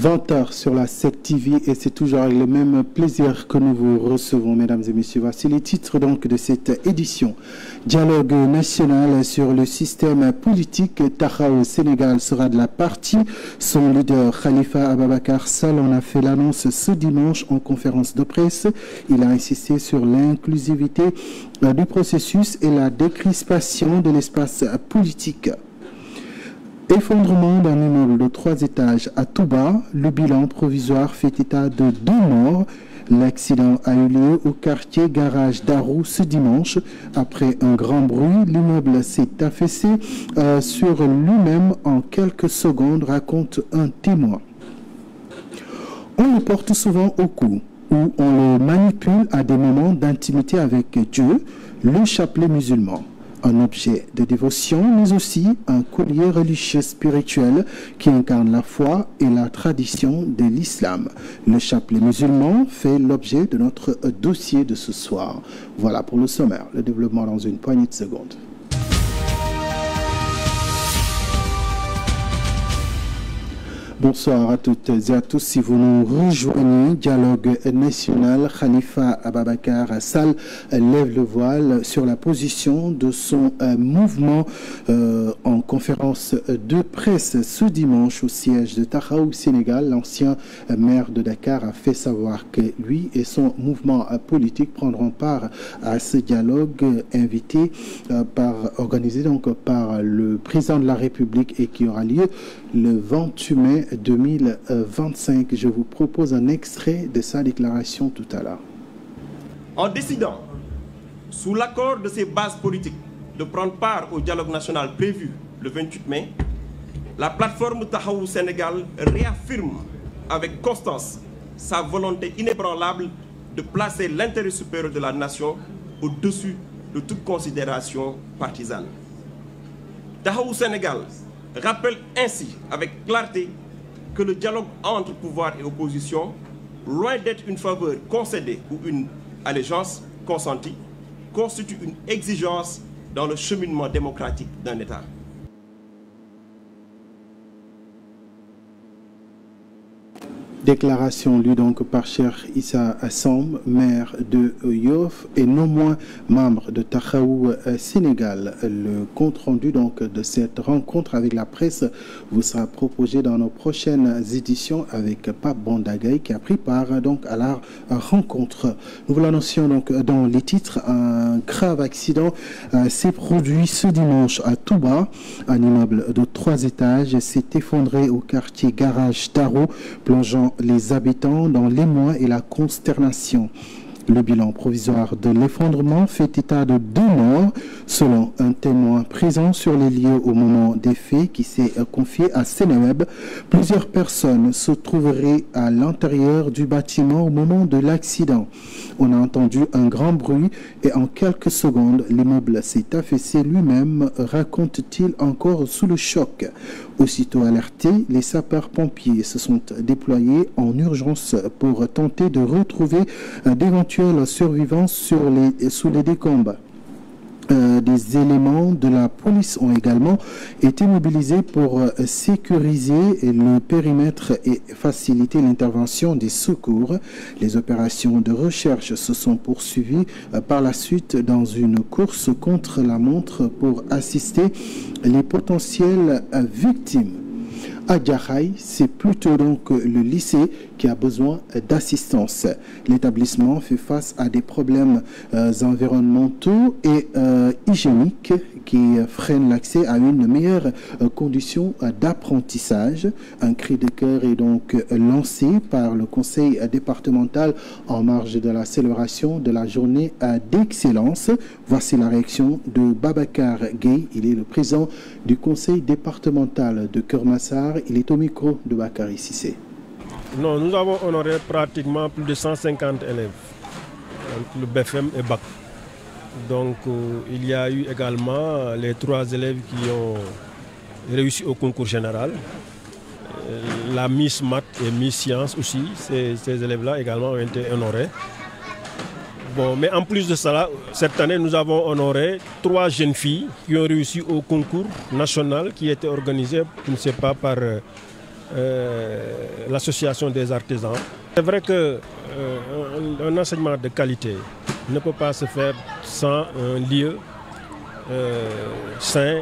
20h sur la 7 TV et c'est toujours avec le même plaisir que nous vous recevons, mesdames et messieurs. Voici les titres donc de cette édition. Dialogue national sur le système politique. Taxawu Sénégal sera de la partie. Son leader Khalifa Ababacar Sall en a fait l'annonce ce dimanche en conférence de presse. Il a insisté sur l'inclusivité du processus et la décrispation de l'espace politique. Effondrement d'un immeuble de 3 étages à Touba, le bilan provisoire fait état de 2 morts. L'accident a eu lieu au quartier Garage d'Arou ce dimanche. Après un grand bruit, l'immeuble s'est affaissé sur lui-même en quelques secondes, raconte un témoin. On le porte souvent au cou ou on le manipule à des moments d'intimité avec Dieu, le chapelet musulman. Un objet de dévotion, mais aussi un collier religieux spirituel qui incarne la foi et la tradition de l'islam. Le chapelet musulman fait l'objet de notre dossier de ce soir. Voilà pour le sommaire. Le développement dans une poignée de secondes. Bonsoir à toutes et à tous. Si vous nous rejoignez, Dialogue national, Khalifa Ababacar Sall lève le voile sur la position de son mouvement en conférence de presse ce dimanche au siège de Taxawu Sénégal. L'ancien maire de Dakar a fait savoir que lui et son mouvement politique prendront part à ce dialogue organisé donc par le président de la République et qui aura lieu le 28 mai 2025. Je vous propose un extrait de sa déclaration tout à l'heure. En décidant, sous l'accord de ses bases politiques, de prendre part au dialogue national prévu le 28 mai, la plateforme Taxawu Sénégal réaffirme avec constance sa volonté inébranlable de placer l'intérêt supérieur de la nation au-dessus de toute considération partisane. Taxawu Sénégal rappelle ainsi avec clarté que le dialogue entre pouvoir et opposition, loin d'être une faveur concédée ou une allégeance consentie, constitue une exigence dans le cheminement démocratique d'un État. Déclaration lue donc par Cheikh Issa Samb, maire de Yoff et non moins membre de Taxawu Sénégal. Le compte rendu donc de cette rencontre avec la presse vous sera proposé dans nos prochaines éditions avec Pape Bondagay qui a pris part donc à la rencontre. Nous vous l'annoncions donc dans les titres. Un grave accident s'est produit ce dimanche à Touba. Un immeuble de 3 étages s'est effondré au quartier Garage d'Arou, plongeant les habitants dans l'émoi et la consternation. Le bilan provisoire de l'effondrement fait état de 2 morts, selon un témoin présent sur les lieux au moment des faits qui s'est confié à Sénéweb. Plusieurs personnes se trouveraient à l'intérieur du bâtiment au moment de l'accident. On a entendu un grand bruit et en quelques secondes, l'immeuble s'est affaissé lui-même, raconte-t-il encore sous le choc. Aussitôt alertés, les sapeurs-pompiers se sont déployés en urgence pour tenter de retrouver d'éventuels survivants sous les décombres. Des éléments de la police ont également été mobilisés pour sécuriser le périmètre et faciliter l'intervention des secours. Les opérations de recherche se sont poursuivies par la suite dans une course contre la montre pour assister les potentielles victimes. À Djahaï, c'est plutôt donc le lycée qui a besoin d'assistance. L'établissement fait face à des problèmes environnementaux et hygiéniques qui freinent l'accès à une meilleure condition d'apprentissage. Un cri de cœur est donc lancé par le conseil départemental en marge de la célébration de la journée d'excellence. Voici la réaction de Babacar Gueye. Il est le président du conseil départemental de Keur-Massar. Il est au micro de Bakary Cissé. Non, nous avons honoré pratiquement plus de 150 élèves, entre le BFM et BAC. Donc il y a eu également les 3 élèves qui ont réussi au concours général. La Miss Math et Miss Science aussi, ces élèves-là également ont été honorés. Bon, mais en plus de cela, cette année, nous avons honoré 3 jeunes filles qui ont réussi au concours national qui était organisé, je ne sais pas, par l'association des artisans. C'est vrai que un enseignement de qualité ne peut pas se faire sans un lieu sain,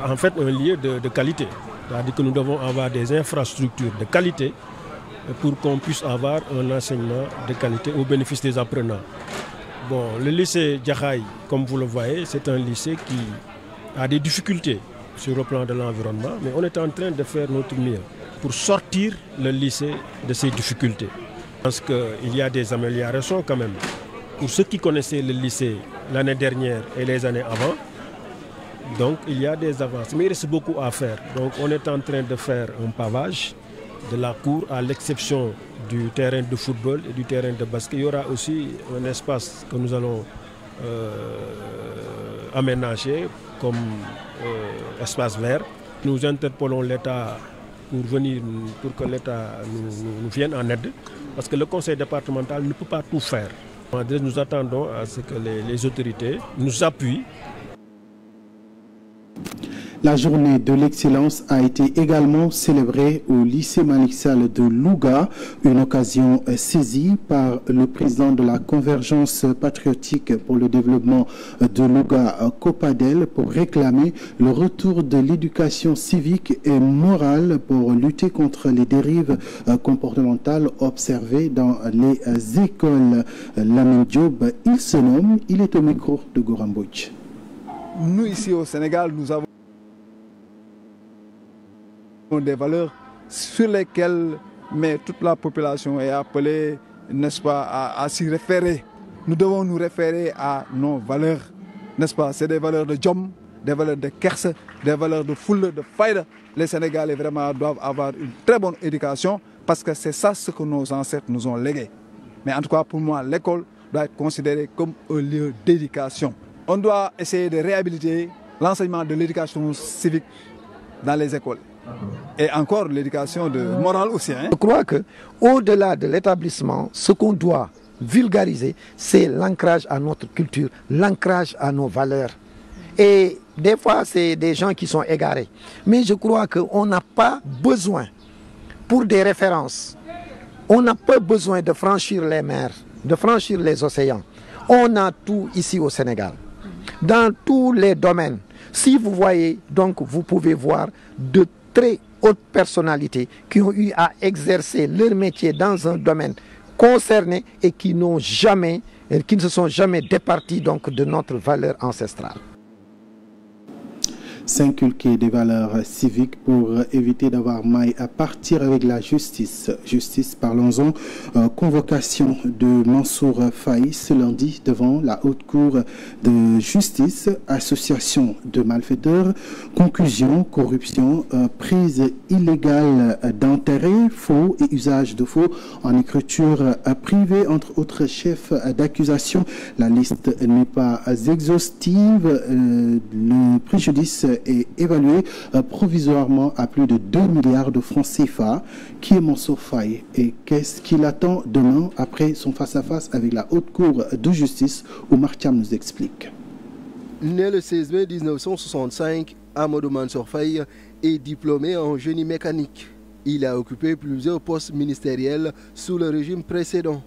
en fait un lieu de qualité. C'est-à-dire que nous devons avoir des infrastructures de qualité pour qu'on puisse avoir un enseignement de qualité au bénéfice des apprenants. Bon, le lycée Djahaï, comme vous le voyez, c'est un lycée qui a des difficultés sur le plan de l'environnement, mais on est en train de faire notre mieux pour sortir le lycée de ces difficultés. Je pense qu'il y a des améliorations quand même. Pour ceux qui connaissaient le lycée l'année dernière et les années avant, donc il y a des avances, mais il reste beaucoup à faire. Donc on est en train de faire un pavage de la cour, à l'exception du terrain de football et du terrain de basket. Il y aura aussi un espace que nous allons aménager comme espace vert. Nous interpellons l'État pour que l'État nous vienne en aide, parce que le conseil départemental ne peut pas tout faire. Nous attendons à ce que les autorités nous appuient. La journée de l'excellence a été également célébrée au lycée Malick Sall de Louga, une occasion saisie par le président de la Convergence patriotique pour le développement de Louga, Copadel, pour réclamer le retour de l'éducation civique et morale pour lutter contre les dérives comportementales observées dans les écoles. Lamine Diop, il se nomme, il est au micro de Goran Bouch. Nous ici au Sénégal, nous avons des valeurs sur lesquelles toute la population est appelée, n'est-ce pas, à s'y référer. Nous devons nous référer à nos valeurs, n'est-ce pas? C'est des valeurs de Djom, des valeurs de Kerse, des valeurs de Foule, de Faïda. Les Sénégalais vraiment doivent avoir une très bonne éducation parce que c'est ça ce que nos ancêtres nous ont légué. Mais en tout cas, pour moi, l'école doit être considérée comme un lieu d'éducation. On doit essayer de réhabiliter l'enseignement de l'éducation civique dans les écoles. Et encore l'éducation morale aussi. Je crois qu'au-delà de l'établissement, ce qu'on doit vulgariser, c'est l'ancrage à notre culture, l'ancrage à nos valeurs. Et des fois, c'est des gens qui sont égarés. Mais je crois qu'on n'a pas besoin, pour des références, on n'a pas besoin de franchir les mers, de franchir les océans. On a tout ici au Sénégal, dans tous les domaines. Si vous voyez, donc vous pouvez voir de très hautes personnalités qui ont eu à exercer leur métier dans un domaine concerné et qui ne se sont jamais départis donc de notre valeur ancestrale. S'inculquer des valeurs civiques pour éviter d'avoir maille à partir avec la justice. Justice, parlons-en. Convocation de Mansour Faye ce lundi devant la Haute Cour de justice. Association de malfaiteurs. Conclusion, corruption, prise illégale d'intérêt, faux et usage de faux en écriture privée, entre autres chefs d'accusation. La liste n'est pas exhaustive. Le préjudice est évalué provisoirement à plus de 2 milliards de francs CFA. Qui est Mansour Faye et qu'est-ce qu'il attend demain après son face-à-face avec la Haute Cour de justice? Oumar Thiam nous explique. Né le 16 mai 1965, Amadou Mansour Faye est diplômé en génie mécanique. Il a occupé plusieurs postes ministériels sous le régime précédent.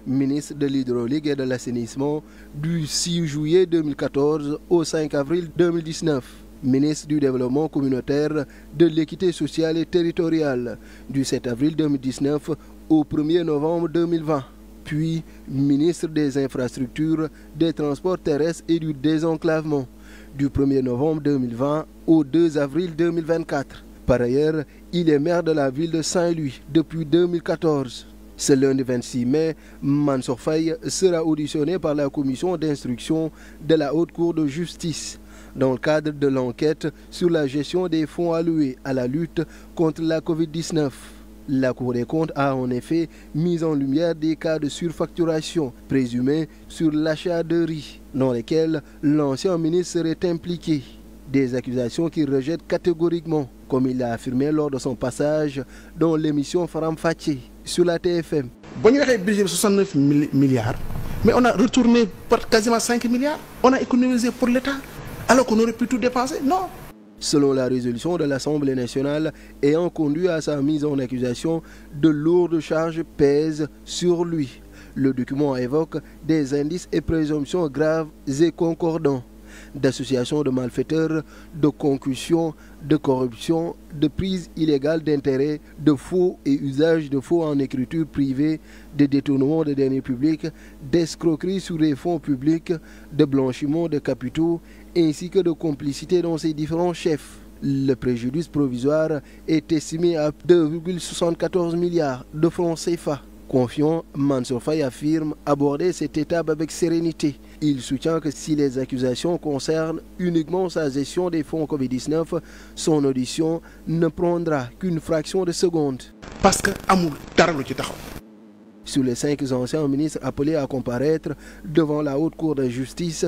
Ministre de l'Hydraulique et de l'Assainissement du 6 juillet 2014 au 5 avril 2019. Ministre du Développement communautaire, de l'équité sociale et territoriale du 7 avril 2019 au 1er novembre 2020. Puis ministre des Infrastructures, des Transports terrestres et du Désenclavement du 1er novembre 2020 au 2 avril 2024. Par ailleurs, il est maire de la ville de Saint-Louis depuis 2014. Ce lundi 26 mai, Mansour Faye sera auditionné par la commission d'instruction de la Haute Cour de justice dans le cadre de l'enquête sur la gestion des fonds alloués à la lutte contre la Covid-19. La Cour des comptes a en effet mis en lumière des cas de surfacturation présumés sur l'achat de riz, dans lesquels l'ancien ministre serait impliqué. Des accusations qu'il rejette catégoriquement, comme il l'a affirmé lors de son passage dans l'émission Faram Fatih sur la TFM. On a un budget de 69 milliards, mais on a retourné par quasiment 5 milliards. On a économisé pour l'État, alors qu'on aurait pu tout dépenser. Non. Selon la résolution de l'Assemblée nationale ayant conduit à sa mise en accusation, de lourdes charges pèsent sur lui. Le document évoque des indices et présomptions graves et concordants d'association de malfaiteurs, de concussion, de corruption, de prise illégale d'intérêts, de faux et usage de faux en écriture privée, de détournement de deniers publics, d'escroquerie sur les fonds publics, de blanchiment de capitaux, ainsi que de complicité dans ces différents chefs. Le préjudice provisoire est estimé à 2,74 milliards de francs CFA. Confiant, Mansour Faye affirme aborder cette étape avec sérénité. Il soutient que si les accusations concernent uniquement sa gestion des fonds Covid-19, son audition ne prendra qu'une fraction de seconde. Parce que amul dara lu ci taxaw. Sur les 5 anciens ministres appelés à comparaître devant la Haute Cour de justice,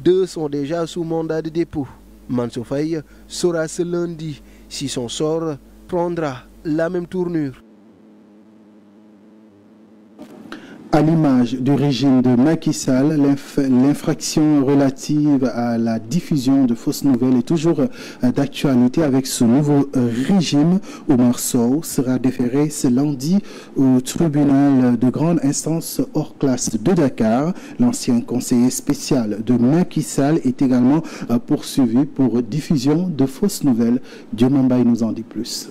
2 sont déjà sous mandat de dépôt. Mansour Faye saura ce lundi si son sort prendra la même tournure. À l'image du régime de Macky Sall, l'infraction relative à la diffusion de fausses nouvelles est toujours d'actualité. Avec ce nouveau régime, Oumar Sow sera déféré ce lundi au tribunal de grande instance hors classe de Dakar. L'ancien conseiller spécial de Macky Sall est également poursuivi pour diffusion de fausses nouvelles. Diomambaye nous en dit plus.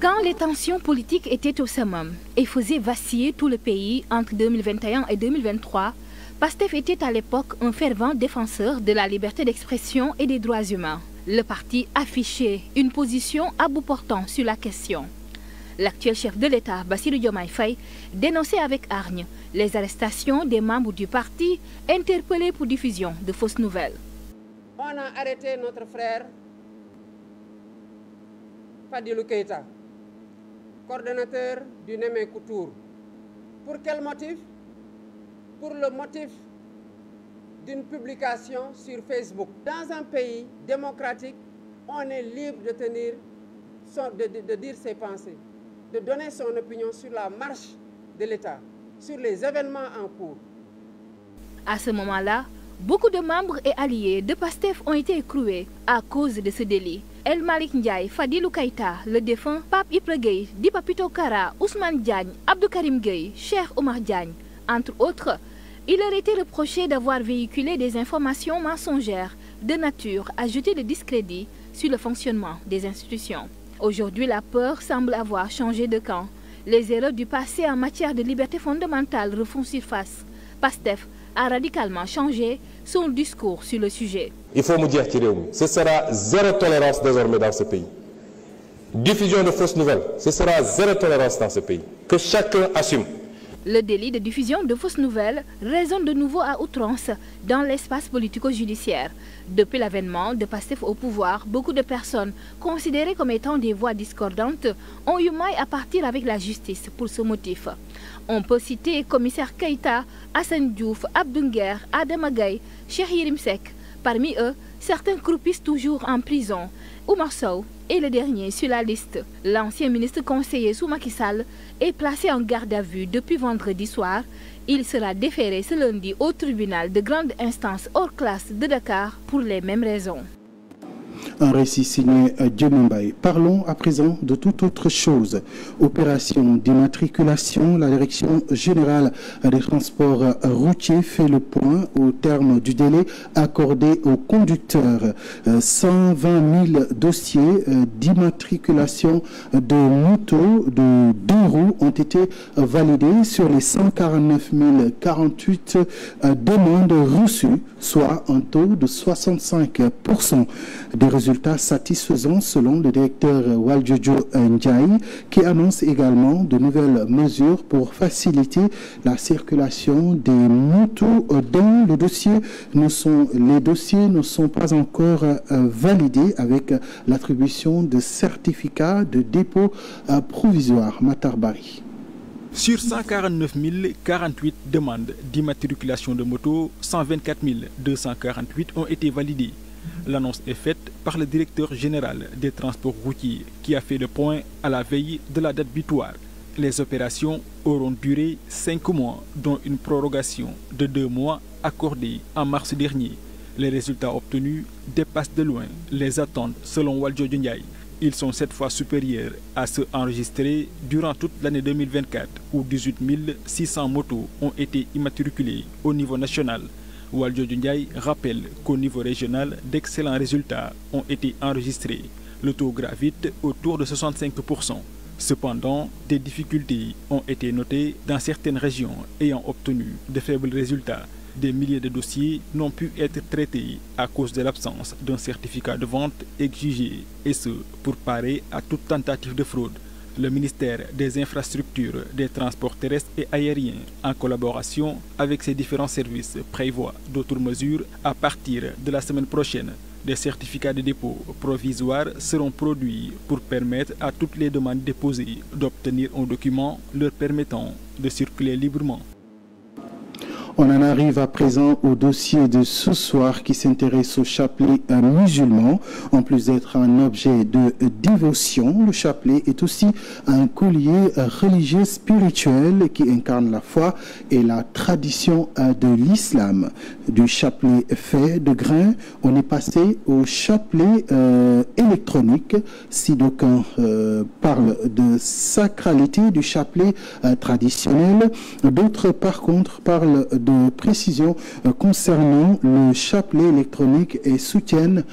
Quand les tensions politiques étaient au summum et faisaient vaciller tout le pays entre 2021 et 2023, Pastef était à l'époque un fervent défenseur de la liberté d'expression et des droits humains. Le parti affichait une position à bout portant sur la question. L'actuel chef de l'État, Bassirou Diomaye Faye, dénonçait avec hargne les arrestations des membres du parti interpellés pour diffusion de fausses nouvelles. On a arrêté notre frère Fadilou Keïta, coordonnateur du Némé Couture. Pour quel motif? Pour le motif d'une publication sur Facebook. Dans un pays démocratique, on est libre de de dire ses pensées, de donner son opinion sur la marche de l'État, sur les événements en cours. À ce moment-là, beaucoup de membres et alliés de Pastef ont été écroués à cause de ce délit. El Malik Ndiaye, Fadilou Keïta, le défunt Pape Ibra Gueye, Di Papito Kara, Ousmane Diagne, Abdou Karim Gueye, Cheikh Omar Diagne, entre autres, il leur était reproché d'avoir véhiculé des informations mensongères de nature à jeter le discrédit sur le fonctionnement des institutions. Aujourd'hui, la peur semble avoir changé de camp. Les erreurs du passé en matière de liberté fondamentale refont surface. Pastef a radicalement changé son discours sur le sujet. Il faut me dire que ce sera zéro tolérance désormais dans ce pays. Diffusion de fausses nouvelles, ce sera zéro tolérance dans ce pays. Que chacun assume. Le délit de diffusion de fausses nouvelles résonne de nouveau à outrance dans l'espace politico-judiciaire. Depuis l'avènement de Pastef au pouvoir, beaucoup de personnes considérées comme étant des voix discordantes ont eu maille à partir avec la justice pour ce motif. On peut citer commissaire Keïta, Hassan Diouf, Abdou Nguer, Adama Gaye, Cheikh Yérim Seck. Parmi eux, certains croupissent toujours en prison. Oumar Sow est le dernier sur la liste. L'ancien ministre conseiller sous Macky Sall est placé en garde à vue depuis vendredi soir. Il sera déféré ce lundi au tribunal de grande instance hors classe de Dakar pour les mêmes raisons. Un récit signé Diomambaye. Parlons à présent de toute autre chose. Opération d'immatriculation. La Direction générale des transports routiers fait le point au terme du délai accordé aux conducteurs. 120 000 dossiers d'immatriculation de motos de 2 roues ont été validés sur les 149 048 demandes reçues, soit un taux de 65%. Des résultats satisfaisants selon le directeur Waldjojo Ndiaye, qui annonce également de nouvelles mesures pour faciliter la circulation des motos dont les dossiers ne sont pas encore validés avec l'attribution de certificats de dépôt provisoire. Matarbari. Sur 149 048 demandes d'immatriculation de motos, 124 248 ont été validées. L'annonce est faite par le directeur général des transports routiers qui a fait le point à la veille de la date butoir. Les opérations auront duré 5 mois, dont une prorogation de 2 mois accordée en mars dernier. Les résultats obtenus dépassent de loin les attentes selon Valdiodio Ndiaye. Ils sont 7 fois supérieurs à ceux enregistrés durant toute l'année 2024 où 18 600 motos ont été immatriculées au niveau national. Valdiodio Ndiaye rappelle qu'au niveau régional, d'excellents résultats ont été enregistrés. Le taux gravite autour de 65%. Cependant, des difficultés ont été notées dans certaines régions ayant obtenu de faibles résultats. Des milliers de dossiers n'ont pu être traités à cause de l'absence d'un certificat de vente exigé, et ce, pour parer à toute tentative de fraude. Le ministère des Infrastructures, des Transports terrestres et aériens, en collaboration avec ses différents services, prévoit d'autres mesures à partir de la semaine prochaine. Des certificats de dépôt provisoires seront produits pour permettre à toutes les demandes déposées d'obtenir un document leur permettant de circuler librement. On en arrive à présent au dossier de ce soir qui s'intéresse au chapelet musulman. En plus d'être un objet de dévotion, le chapelet est aussi un collier religieux spirituel qui incarne la foi et la tradition de l'islam. Du chapelet fait de grains, on est passé au chapelet électronique. Si d'aucuns parlent de sacralité du chapelet traditionnel, d'autres par contre parlent de précision concernant le chapelet électronique et soutiennent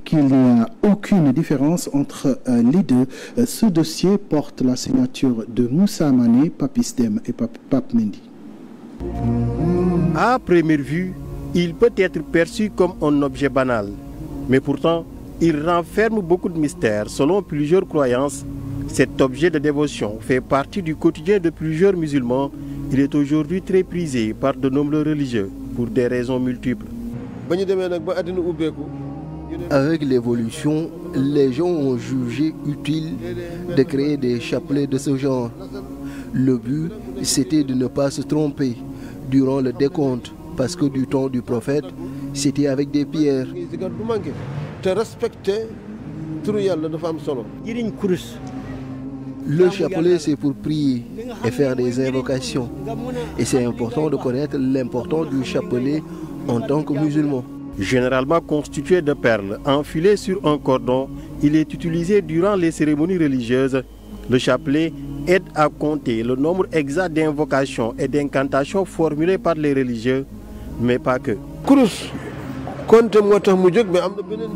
qu'il n'y a aucune différence entre les deux. Ce dossier porte la signature de Moussa Mané, Papistem et Pape Mendy. À première vue, il peut être perçu comme un objet banal, mais pourtant, il renferme beaucoup de mystères. Selon plusieurs croyances, cet objet de dévotion fait partie du quotidien de plusieurs musulmans. Il est aujourd'hui très prisé par de nombreux religieux pour des raisons multiples. Avec l'évolution, les gens ont jugé utile de créer des chapelets de ce genre. Le but, c'était de ne pas se tromper durant le décompte, parce que du temps du prophète, c'était avec des pierres. Le chapelet, c'est pour prier et faire des invocations. Et c'est important de connaître l'importance du chapelet en tant que musulman. Généralement constitué de perles enfilées sur un cordon, il est utilisé durant les cérémonies religieuses. Le chapelet aide à compter le nombre exact d'invocations et d'incantations formulées par les religieux, mais pas que.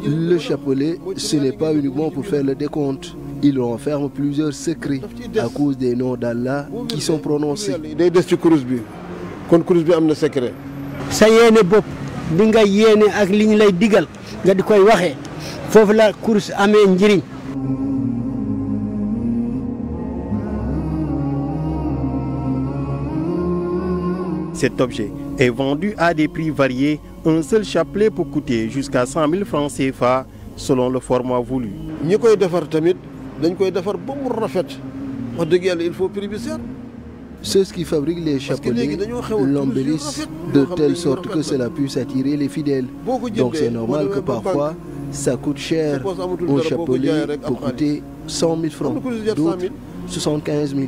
Le chapelet, ce n'est pas uniquement pour faire le décompte. Il renferme plusieurs secrets à cause des noms d'Allah qui sont prononcés. sa yéene bopp li nga yéene ak li ñu lay digal nga di koy waxee foofu la kurus amee njëriñ. Cet objet est vendu à des prix variés. Un seul chapelet peut coûter jusqu'à 100 000 francs CFA selon le format voulu. Ceux qui fabriquent les chapelets l'embellissent de telle sorte que cela puisse attirer les fidèles. Donc c'est normal que parfois ça coûte cher. Un chapelet peut coûter 100 000 francs, d'autres 75 000.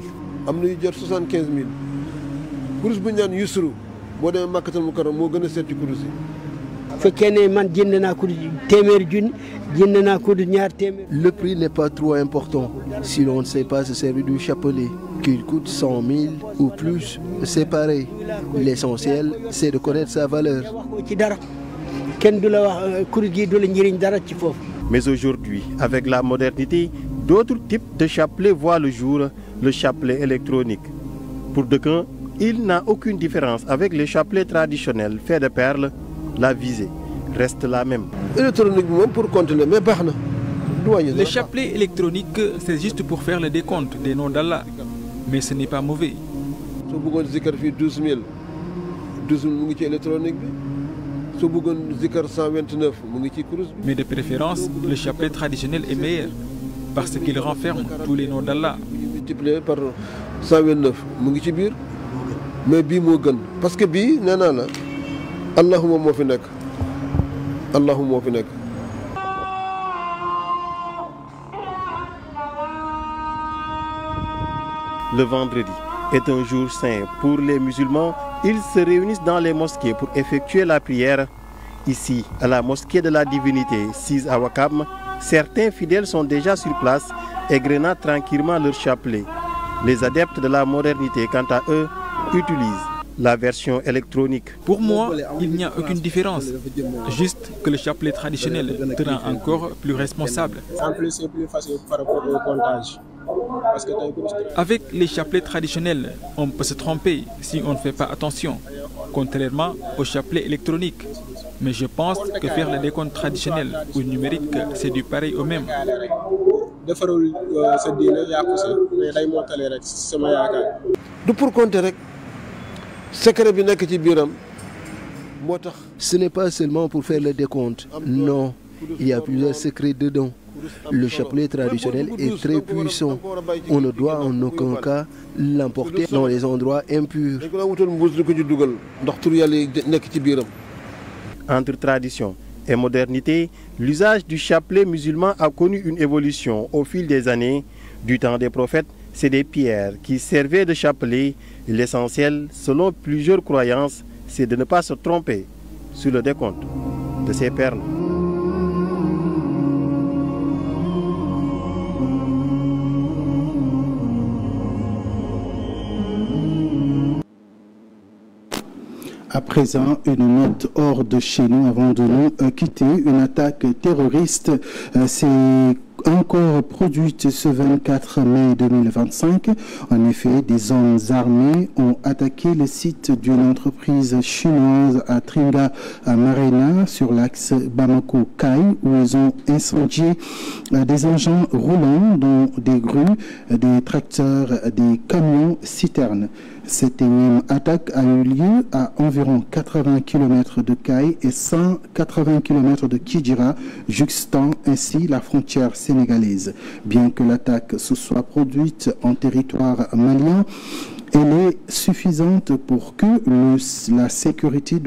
Le prix n'est pas trop important si l'on ne sait pas se servir du chapelet. Qu'il coûte 100 000 ou plus, c'est pareil. L'essentiel, c'est de connaître sa valeur. Mais aujourd'hui, avec la modernité, d'autres types de chapelets voient le jour, le chapelet électronique. Pour d'aucuns, il n'a aucune différence avec les chapelets traditionnels faits de perles. La visée reste la même. Le chapelet électronique, c'est juste pour faire le décompte des noms d'Allah. Mais ce n'est pas mauvais. Mais de préférence, le chapelet traditionnel est meilleur parce qu'il renferme tous les noms d'Allah. Mais bii moo gën parce que bii nee naa la allahuma moo fi nekk allahu moo fi nekk. Le vendredi est un jour saint pour les musulmans. Ils se réunissent dans les mosquées pour effectuer la prière. Ici, à la mosquée de la Divinité, 6 à Ouakam, certains fidèles sont déjà sur place et grenadent tranquillement leur chapelet. Les adeptes de la modernité, quant à eux, utilisent la version électronique. Pour moi, il n'y a aucune différence. Juste que le chapelet traditionnel te rend encore plus responsable. En plus, c'est plus facile par rapport au comptage. Avec les chapelets traditionnels, on peut se tromper si on ne fait pas attention, contrairement aux chapelets électroniques. Mais je pense que faire le décompte traditionnel ou numérique, c'est du pareil au même. Pour compter, ce n'est pas seulement pour faire le décompte, non, il y a plusieurs secrets dedans. Le chapelet traditionnel est très puissant. On ne doit en aucun cas l'emporter dans les endroits impurs. Entre tradition et modernité, l'usage du chapelet musulman a connu une évolution au fil des années. Du temps des prophètes, c'est des pierres qui servaient de chapelet. L'essentiel, selon plusieurs croyances, c'est de ne pas se tromper sur le décompte de ces perles. À présent, une note hors de chez nous avant de nous quitter. Une attaque terroriste s'est encore produite ce 24 mai 2025. En effet, des hommes armés ont attaqué le site d'une entreprise chinoise à Tringa à Marena sur l'axe Bamako-Kai où ils ont incendié des engins roulants dont des grues, des tracteurs, des camions citernes. Cette énième attaque a eu lieu à environ 80 km de Kai et 180 km de Kidira, juxtant ainsi la frontière sénégalaise. Bien que l'attaque se soit produite en territoire malien, elle est suffisante pour que la sécurité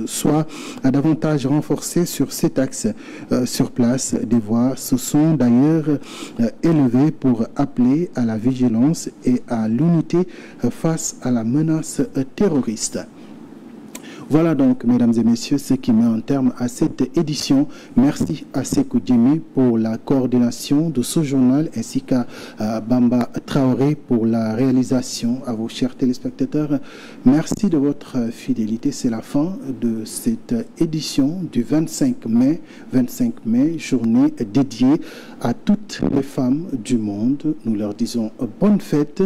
soit davantage renforcée sur cet axe. Sur place, des voix se sont d'ailleurs élevées pour appeler à la vigilance et à l'unité face à la menace terroriste. Voilà donc, mesdames et messieurs, ce qui met un terme à cette édition. Merci à Sekou Djemi pour la coordination de ce journal, ainsi qu'à Bamba Traoré pour la réalisation. À vos chers téléspectateurs, merci de votre fidélité. C'est la fin de cette édition du 25 mai. 25 mai, journée dédiée à toutes les femmes du monde. Nous leur disons bonne fête.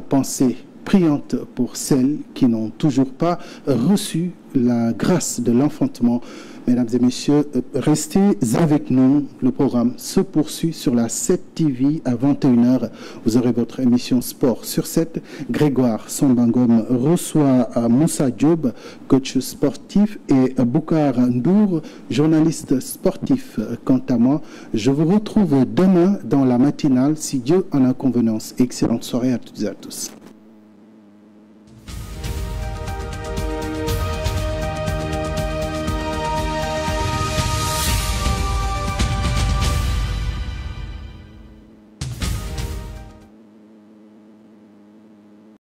Pensez priante pour celles qui n'ont toujours pas reçu la grâce de l'enfantement. Mesdames et messieurs, restez avec nous. Le programme se poursuit sur la 7 TV à 21h. Vous aurez votre émission Sport sur 7. Grégoire Sombangom reçoit Moussa Diop, coach sportif, et Boukar Ndour, journaliste sportif. Quant à moi, je vous retrouve demain dans la matinale, si Dieu en a convenance. Excellente soirée à toutes et à tous.